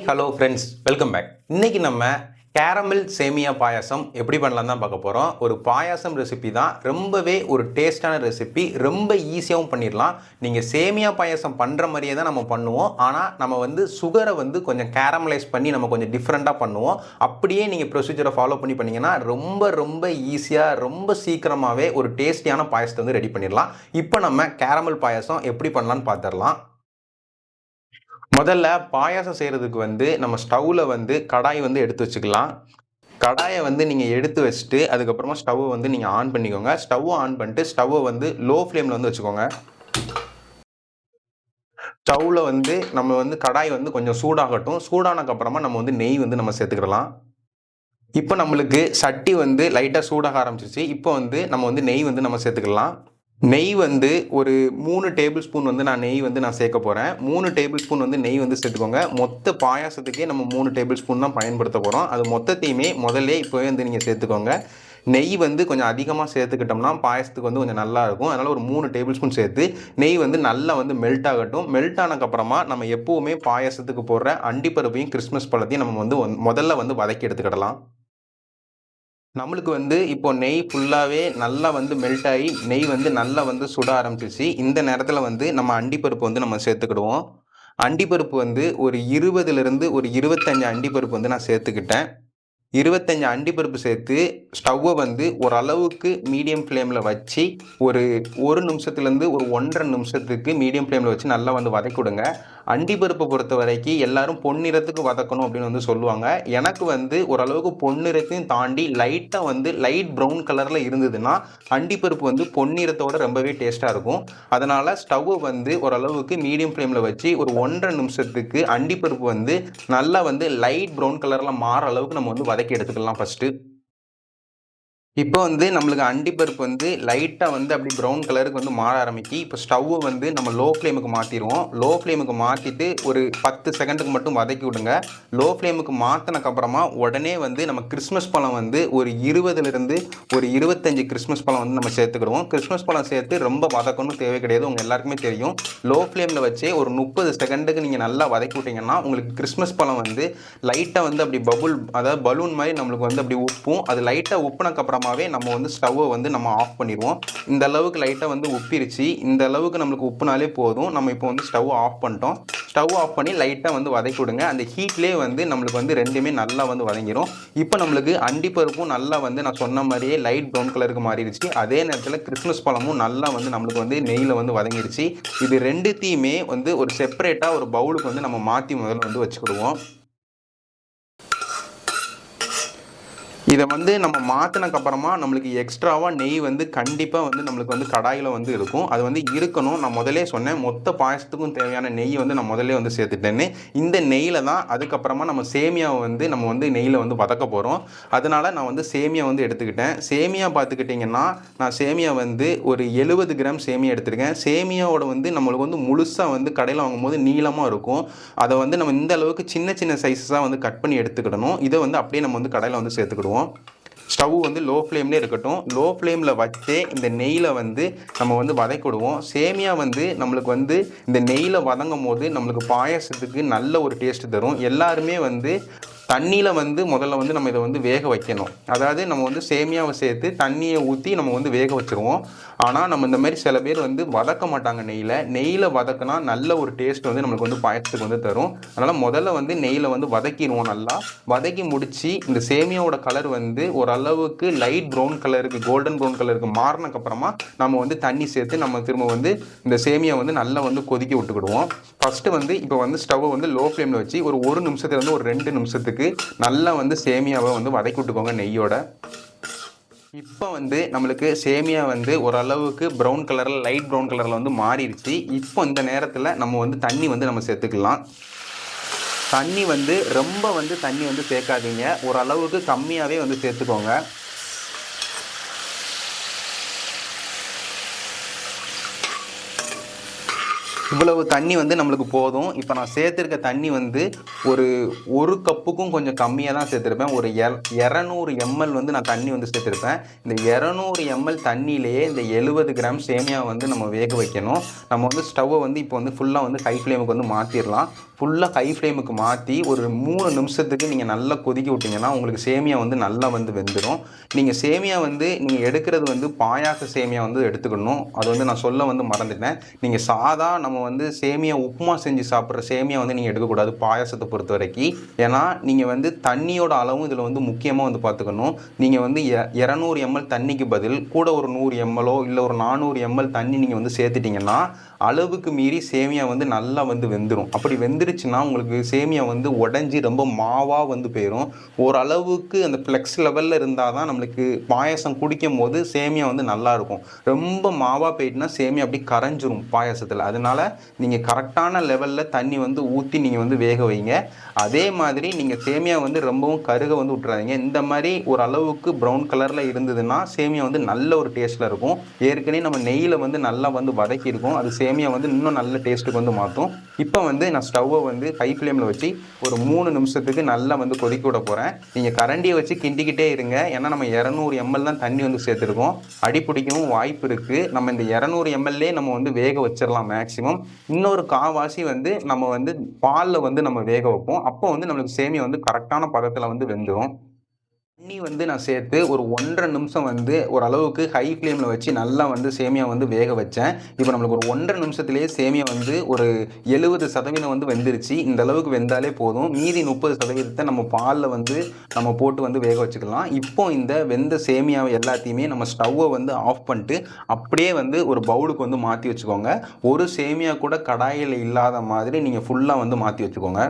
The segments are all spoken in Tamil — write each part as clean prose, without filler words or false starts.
Hello friends, welcome back. இன்னைக்கு நம்ம கேரமல் சேமியா பாயாசம் எப்படி பண்ணலாம் தான் பார்க்க போகிறோம். ஒரு பாயாசம் ரெசிபி தான், ரொம்பவே ஒரு டேஸ்டான ரெசிபி, ரொம்ப ஈஸியாகவும் பண்ணிடலாம். நீங்கள் சேமியா பாயாசம் பண்ணுற மாதிரியே தான் நம்ம பண்ணுவோம். ஆனால் நம்ம சுகரை கொஞ்சம் கேரமலைஸ் பண்ணி நம்ம கொஞ்சம் டிஃப்ரெண்ட்டாக பண்ணுவோம். அப்படியே நீங்கள் ப்ரொசீஜரை ஃபாலோ பண்ணிங்கன்னா ரொம்ப ரொம்ப ஈஸியாக ரொம்ப சீக்கிரமாகவே ஒரு டேஸ்டியான பாயாசத்தை ரெடி பண்ணிடலாம். இப்போ நம்ம கேரமல் பாயாசம் எப்படி பண்ணலான்னு பார்த்துடலாம். முதல்ல பாயாசம் செய்கிறதுக்கு நம்ம ஸ்டவ்வில் கடாய் எடுத்து வச்சுக்கலாம். கடாயை நீங்கள் எடுத்து வச்சுட்டு அதுக்கப்புறமா ஸ்டவ்வை நீங்கள் ஆன் பண்ணிக்கோங்க. ஸ்டவ்வை ஆன் பண்ணிட்டு ஸ்டவ்வை லோ ஃப்ளேமில் வச்சுக்கோங்க. ஸ்டவ்வில் நம்ம கடாய் கொஞ்சம் சூடாகட்டும். சூடானதுக்கப்புறமா நம்ம நெய் நம்ம சேர்த்துக்கிடலாம். இப்போ நம்மளுக்கு சட்டி லைட்டாக சூடாக ஆரம்பிச்சிச்சு. இப்போ நம்ம நெய் நம்ம சேர்த்துக்கலாம். நெய் ஒரு 3 டேபிள் ஸ்பூன் நான் நெய் நான் சேர்க்க போகிறேன். 3 டேபிள் ஸ்பூன் நெய் சேர்த்துக்கோங்க. மொத்த பாயாசத்துக்கே நம்ம 3 டேபிள் ஸ்பூன் தான் பயன்படுத்த போகிறோம். அது மொத்தத்தையுமே முதல்ல இப்போவே நீங்கள் சேர்த்துக்கோங்க. நெய் கொஞ்சம் அதிகமாக சேர்த்துக்கிட்டோம்னா பாயாசத்துக்கு கொஞ்சம் நல்லாயிருக்கும். அதனால் ஒரு 3 டேபிள் ஸ்பூன் சேர்த்து நெய் நல்லா மெல்ட் ஆகட்டும். மெல்ட் ஆனதுக்கப்புறமா நம்ம எப்போவுமே பாயாசத்துக்கு போடுற அண்டிப்பருப்பையும் கிறிஸ்மஸ் பழத்தையும் நம்ம முதல்ல வதக்கி எடுத்துக்கிடலாம். நம்மளுக்கு இப்போ நெய் ஃபுல்லாகவே நல்லா மெல்ட் ஆகி நெய் நல்லா சுட ஆரம்பிச்சிச்சு. இந்த நேரத்தில் நம்ம அண்டிப்பருப்பு நம்ம சேர்த்துக்கிடுவோம். அண்டிப்பருப்பு ஒரு 20லேருந்து ஒரு 25 அண்டிப்பருப்பு நான் சேர்த்துக்கிட்டேன். 25 அண்டிப்பருப்பு சேர்த்து ஸ்டவ்வை ஓரளவுக்கு மீடியம் ஃப்ளேமில் வச்சு ஒரு 1 நிமிஷத்துலேருந்து ஒரு 1.5 நிமிஷத்துக்கு மீடியம் ஃப்ளேமில் வச்சு நல்லா வதக்கி விடுங்க. அண்டிப்பருப்பை பொறுத்த வரைக்கும் எல்லாரும் பொன்னிறத்துக்கு வதக்கணும் அப்படின்னு சொல்லுவாங்க. எனக்கு ஓரளவுக்கு பொன்னிறத்தையும் தாண்டி லைட்டாக லைட் ப்ரௌன் கலரில் இருந்ததுன்னா அண்டிப்பருப்பு பொன்னிறத்தோட ரொம்பவே டேஸ்ட்டாக இருக்கும். அதனால் ஸ்டவ்வை ஓரளவுக்கு மீடியம் ஃப்ளேமில் வச்சு ஒரு 1.5 நிமிஷத்துக்கு அண்டிப்பருப்பு நல்லா லைட் ப்ரௌன் கலரில் மாற அளவுக்கு நம்ம வதக்கி எடுத்துக்கலாம் ஃபஸ்ட்டு. இப்போ நம்மளுக்கு அண்டிப்பருப்பு லைட்டாக அப்படி ப்ரௌன் கலருக்கு மாற ஆரம்பிச்சு. இப்போ ஸ்டவ்வை நம்ம லோ ஃப்ளேமுக்கு மாற்றிடுவோம். லோ ஃப்ளேமுக்கு மாற்றிட்டு ஒரு 10 செகண்டுக்கு மட்டும் வதக்கி விடுங்க. லோ ஃப்ளேமுக்கு மாற்றினக்கப்புறமா உடனே நம்ம கிறிஸ்மஸ் பழம் ஒரு 20லேருந்து ஒரு 25 கிறிஸ்மஸ் பழம் நம்ம சேர்த்துக்கிடுவோம். கிறிஸ்மஸ் பழம் சேர்த்து ரொம்ப வதக்கணும் தேவை கிடையாது. உங்கள் எல்லாருக்குமே தெரியும். லோ ஃப்ளேமில் வச்சே ஒரு 30 செகண்டுக்கு நீங்கள் நல்லா வதக்கி விட்டிங்கன்னா உங்களுக்கு கிறிஸ்மஸ் பழம் லைட்டாக அப்படி அதாவது பலூன் மாதிரி நம்மளுக்கு அப்படி உப்பும். அது லைட்டாக உப்புனக்கப்புறமா நம்ம ஸ்டவ்வை நம்ம ஆஃப் பண்ணிடுவோம். இந்த அளவுக்கு லைட்டாக உப்பிருச்சு. இந்த அளவுக்கு நம்மளுக்கு உப்புனாலே போதும். நம்ம இப்போ ஸ்டவ் ஆஃப் பண்ணிட்டோம். ஸ்டவ் ஆஃப் பண்ணி லைட்டாக வதக்கி விடுங்க. அந்த ஹீட்லேயே நம்மளுக்கு ரெண்டுமே நல்லா வதங்கிடும். இப்போ நம்மளுக்கு அண்டிப்பருப்பும் நல்லா நான் சொன்ன மாதிரியே லைட் ப்ரௌன் கலருக்கு மாறிடுச்சு. அதே நேரத்தில் கிறிஸ்மஸ் பழமும் நல்லா நம்மளுக்கு நெய்யில் வதங்கிடுச்சு. இது ரெண்டுத்தையுமே ஒரு செப்பரேட்டாக ஒரு பவுலுக்கு நம்ம மாற்றி முதல்ல வச்சுக்கிடுவோம். இதை நம்ம மாற்றினக்கப்புறமா நம்மளுக்கு எக்ஸ்ட்ராவாக நெய் கண்டிப்பாக நம்மளுக்கு கடாயில் இருக்கும். அது இருக்கணும். நான் முதலே சொன்னேன், மொத்த பாயசத்துக்கும் தேவையான நெய் நான் முதல்ல சேர்த்துட்டேன்னு. இந்த நெய்யில் தான் அதுக்கப்புறமா நம்ம சேமியாவை நம்ம நெய்யில் வதக்க போகிறோம். அதனால் நான் சேமியா எடுத்துக்கிட்டேன். சேமியா பார்த்துக்கிட்டிங்கன்னா நான் சேமியா ஒரு 70 கிராம் சேமியா எடுத்துருக்கேன். சேமியாவோட நம்மளுக்கு முழுசாக கடையில் வாங்கும்போது நீளமாக இருக்கும். அதை நம்ம இந்த அளவுக்கு சின்ன சின்ன சைஸஸாக கட் பண்ணி எடுத்துக்கிடணும். இதை அப்படியே நம்ம கடையில் சேர்த்துக்கிடுவோம். ஸ்டவ் லோ ஃப்ளேம்லேயே இருக்கட்டும். லோ ஃப்ளேமில் வச்சே இந்த நெய்யில் நம்ம வதக்கி விடுவோம். சேமியா நம்மளுக்கு இந்த நெய்யில் வதங்கும் போது நம்மளுக்கு பாயாசத்துக்கு நல்ல ஒரு டேஸ்ட் தரும். எல்லாருமே தண்ணியில் முதல்ல நம்ம இதை வேக வைக்கணும். அதாவது நம்ம சேமியாவை சேர்த்து தண்ணியை ஊற்றி நம்ம வேக வச்சுருவோம். ஆனால் நம்ம இந்த மாதிரி சில பேர் வதக்க மாட்டாங்க. நெய்யில் வதக்கினா நல்ல ஒரு டேஸ்ட் நம்மளுக்கு பாயசத்துக்கு தரும். அதனால் முதல்ல நெய்யில் வதக்கிடுவோம். நல்லா வதக்கி முடித்து இந்த சேமியாவோட கலர் ஓரளவுக்கு லைட் ப்ரௌன் கலருக்கு கோல்டன் ப்ரௌன் கலருக்கு மாறினக்கப்புறமா நம்ம தண்ணி சேர்த்து நம்ம திரும்ப இந்த சேமியா நல்லா கொதிக்க விட்டுக்கிடுவோம். ஃபஸ்ட்டு இப்போ ஸ்டவ்வை லோ ஃப்ளேமில் வச்சு ஒரு 1 நிமிஷத்துலேருந்து ஒரு 2 நிமிஷத்துக்கு நல்லா சேமியாவை வதக்கி விட்டுக்கோங்க நெய்யோட. இப்போ நம்மளுக்கு சேமியா ஓரளவுக்கு ப்ரௌன் கலரில் லைட் ப்ரௌன் கலரில் மாறிடுச்சு. இப்போ இந்த நேரத்தில் நம்ம தண்ணி நம்ம சேர்த்துக்கலாம். தண்ணி ரொம்ப தண்ணி சேர்க்காதீங்க. ஓரளவுக்கு கம்மியாகவே சேர்த்துக்கோங்க. இவ்வளவு தண்ணி வந்து நம்மளுக்கு போதும். இப்போ நான் சேர்த்துருக்க தண்ணி வந்து ஒரு கப்புக்கும் கொஞ்சம் கம்மியாக தான் சேர்த்துருப்பேன். ஒரு 200 எம்எல் வந்து நான் தண்ணி வந்து சேர்த்துருப்பேன். இந்த 200 எம்எல் தண்ணியிலேயே இந்த 70 கிராம் சேமியா வந்து நம்ம வேக வைக்கணும். நம்ம வந்து ஸ்டவ்வை வந்து இப்போ வந்து ஃபுல்லாக வந்து ஹை ஃப்ளேமுக்கு வந்து மாற்றிடலாம். ஃபுல்லாக ஹை ஃப்ளேமுக்கு மாற்றி ஒரு 3 நிமிஷத்துக்கு நீங்கள் நல்லா கொதிக்க விட்டிங்கன்னா உங்களுக்கு சேமியா வந்து நல்லா வந்து வெந்துடும். நீங்கள் சேமியா வந்து நீங்கள் எடுக்கிறது வந்து பாயாச சேமியா வந்து எடுத்துக்கணும். அது வந்து நான் சொல்ல வந்து மறந்துட்டேன். நீங்கள் சாதா நம்ம வந்து சேமியா உப்புமா செஞ்சு சாப்பிட்ற சேமியா வந்து நீங்கள் எடுக்கக்கூடாது பாயாசத்தை பொறுத்த வரைக்கும். ஏன்னா நீங்கள் வந்து தண்ணியோட அளவும் இதில் வந்து முக்கியமாக வந்து பார்த்துக்கணும். நீங்கள் வந்து 200 எம்எல் தண்ணிக்கு பதில் கூட ஒரு 100 எம்எல்ஓ இல்லை ஒரு 400 எம்எல் தண்ணி நீங்கள் வந்து சேர்த்துட்டிங்கன்னா அளவுக்கு மீறி சேமியா வந்து நல்லா வந்து வெந்துடும். அப்படி வெந்துருச்சுன்னா உங்களுக்கு சேமியா வந்து உடஞ்சி ரொம்ப மாவாக வந்து போயிடும். ஓரளவுக்கு அந்த ஃப்ளெக்ஸ் லெவலில் இருந்தால் தான் நம்மளுக்கு பாயாசம் குடிக்கும் போது சேமியா வந்து நல்லாயிருக்கும். ரொம்ப மாவாக போயிட்டுனா சேமியா அப்படி கரைஞ்சிரும் பாயாசத்தில். அதனால நீங்கள் கரெக்டான லெவலில் தண்ணி வந்து ஊற்றி நீங்கள் வந்து வேக வைங்க. அதே மாதிரி நீங்கள் சேமியா வந்து ரொம்பவும் கருக வந்து விட்டுறாதீங்க. இந்த மாதிரி ஒரு அளவுக்கு ப்ரௌன் கலரில் இருந்ததுன்னா சேமியா வந்து நல்ல ஒரு டேஸ்ட்டில் இருக்கும். ஏற்கனவே நம்ம நெய்யில் வந்து நல்லா வந்து வதக்கியிருக்கோம். அது சேமியா வந்து இன்னும் நல்ல டேஸ்ட்டுக்கு வந்து மாற்றும். இப்போ வந்து நான் ஸ்டவ்வை வந்து ஹை ஃப்ளேமில் வச்சு ஒரு 3 நிமிஷத்துக்கு நல்லா வந்து கொதிக்க விட போகிறேன். நீங்கள் கரண்டியை வச்சு கிண்டிக்கிட்டே இருங்க. ஏன்னா நம்ம 200 எம்எல் தான் தண்ணி வந்து சேர்த்துருக்கோம். அடி பிடிக்கவும் வாய்ப்பு இருக்குது. நம்ம இந்த 200 எம்எல்லே நம்ம வந்து வேக வச்சிடலாம் மேக்ஸிமம். இன்னொரு காவாசி வந்து நம்ம வந்து பாலில் வந்து நம்ம வேக வைப்போம். அப்போ வந்து நம்மளுக்கு சேமியா வந்து கரெக்டான பதத்தில் வந்து வெந்துடும். தண்ணி வந்து நான் சேர்த்து ஒரு 1.5 நிமிஷம் வந்து ஓரளவுக்கு ஹை ஃப்ளேமில் வச்சு நல்லா வந்து சேமியா வந்து வேக வச்சேன். இப்போ நம்மளுக்கு ஒரு 1.5 நிமிஷத்துலேயே சேமியா வந்து ஒரு 70% வந்து வெந்துருச்சு. இந்த அளவுக்கு வெந்தாலே போதும். மீதி 30% நம்ம பாலில் வந்து நம்ம போட்டு வந்து வேக வச்சுக்கலாம். இப்போ இந்த வெந்த சேமியாவை எல்லாத்தையுமே நம்ம ஸ்டவ்வை வந்து ஆஃப் பண்ணிட்டு அப்படியே வந்து ஒரு பவுலுக்கு வந்து மாற்றி வச்சுக்கோங்க. ஒரு சேமியா கூட கடாயில் இல்லாத மாதிரி நீங்கள் ஃபுல்லாக வந்து மாற்றி வச்சுக்கோங்க.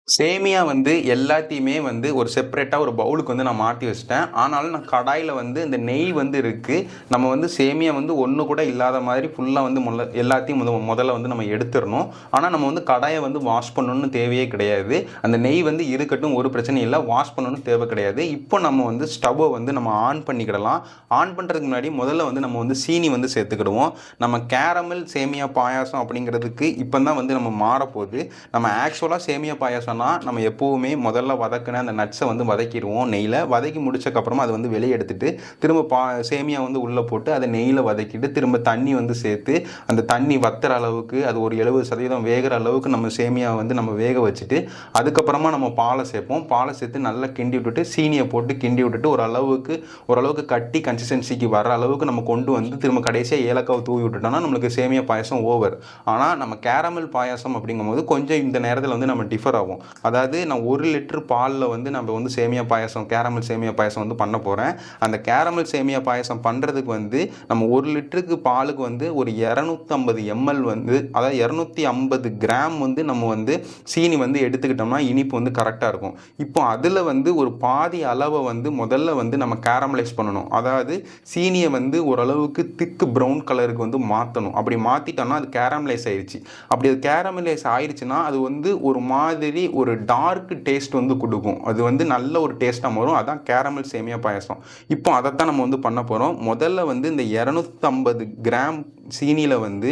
சேமியா வந்து எல்லாத்தையுமே வந்து ஒரு செப்பரேட்டாக ஒரு பவுலுக்கு வந்து நான் மாற்றி வச்சிட்டேன். ஆனாலும் நான் கடாயில் வந்து இந்த நெய் வந்து இருக்குது. நம்ம வந்து சேமியா வந்து ஒன்று கூட இல்லாத மாதிரி ஃபுல்லாக வந்து எல்லாத்தையும் முதல்ல வந்து நம்ம எடுத்துடணும். ஆனால் நம்ம வந்து கடாயை வந்து வாஷ் பண்ணணும்னு தேவையே கிடையாது. அந்த நெய் வந்து இருக்கட்டும், ஒரு பிரச்சனையும் இல்லை. வாஷ் பண்ணணும்னு தேவை கிடையாது. இப்போ நம்ம வந்து ஸ்டவ்வை வந்து நம்ம ஆன் பண்ணிக்கிடலாம். ஆன் பண்ணுறதுக்கு முன்னாடி முதல்ல வந்து நம்ம வந்து சீனி வந்து சேர்த்துக்கிடுவோம். நம்ம கேரமல் சேமியா பாயாசம் அப்படிங்கிறதுக்கு இப்போ தான் வந்து நம்ம மாறப்போகுது. நம்ம ஆக்சுவலாக சேமியா பாயாசம் நம்ம எப்போவுமே முதல்ல வதக்கின அந்த நட்ஸை வந்து வதக்கிடுவோம் நெய்யில். வதக்கி முடிச்சக்கப்புறமா அதை வந்து வெளியே எடுத்துட்டு திரும்ப சேமியா வந்து உள்ளே போட்டு அதை நெய்யில் வதக்கிட்டு திரும்ப தண்ணி வந்து சேர்த்து அந்த தண்ணி வத்துற அளவுக்கு அது ஒரு 70% வேகிற அளவுக்கு நம்ம சேமியா வந்து நம்ம வேக வச்சுட்டு அதுக்கப்புறமா நம்ம பாலை சேர்ப்போம். பாலை சேர்த்து நல்லா கிண்டி விட்டுட்டு சீனியை போட்டு கிண்டி விட்டுட்டு ஓரளவுக்கு கட்டி கன்சிஸ்டன்சிக்கு வர அளவுக்கு நம்ம கொண்டு வந்து திரும்ப கடைசியாக ஏலக்காவை தூவி விட்டுட்டோம்னா நம்மளுக்கு சேமியா பாயசம் ஓவர். ஆனால் நம்ம கேரமல் பாயசம் அப்படிங்கும்போது கொஞ்சம் இந்த நேரத்தில் வந்து நம்ம டிஃபர் ஆகும். அதாவது நான் 1 லிட்டர் பாலில் வந்து நம்ம வந்து சேமியா பாயசம் கேரமல் சேமியா பாயசம் வந்து பண்ண போகிறேன். அந்த கேரமல் சேமியா பாயசம் பண்ணுறதுக்கு வந்து நம்ம 1 லிட்டருக்கு பாலுக்கு வந்து ஒரு 250 எம்எல் வந்து அதாவது 250 கிராம் வந்து நம்ம வந்து சீனி வந்து எடுத்துக்கிட்டோம்னா இனிப்பு வந்து கரெக்டாக இருக்கும். இப்போ அதில் வந்து ஒரு பாதி அளவை வந்து முதல்ல வந்து நம்ம கேரமலைஸ் பண்ணணும். அதாவது சீனியை வந்து ஓரளவுக்கு திக்கு ப்ரௌன் கலருக்கு வந்து மாற்றணும். அப்படி மாற்றிட்டோம்னா அது கேரமலைஸ் ஆயிடுச்சு. அப்படி அது கேரமலைஸ் ஆயிடுச்சுன்னா அது வந்து ஒரு மாதிரி ஒரு டார்க் டேஸ்ட் வந்து கொடுக்கும். அது வந்து நல்ல ஒரு டேஸ்ட்டாக வரும். அதான் கேரமல் சேமியா பாயசம். இப்போ அதைத்தான் நம்ம வந்து பண்ண போகிறோம். முதல்ல வந்து இந்த 250 கிராம் சீனியில் வந்து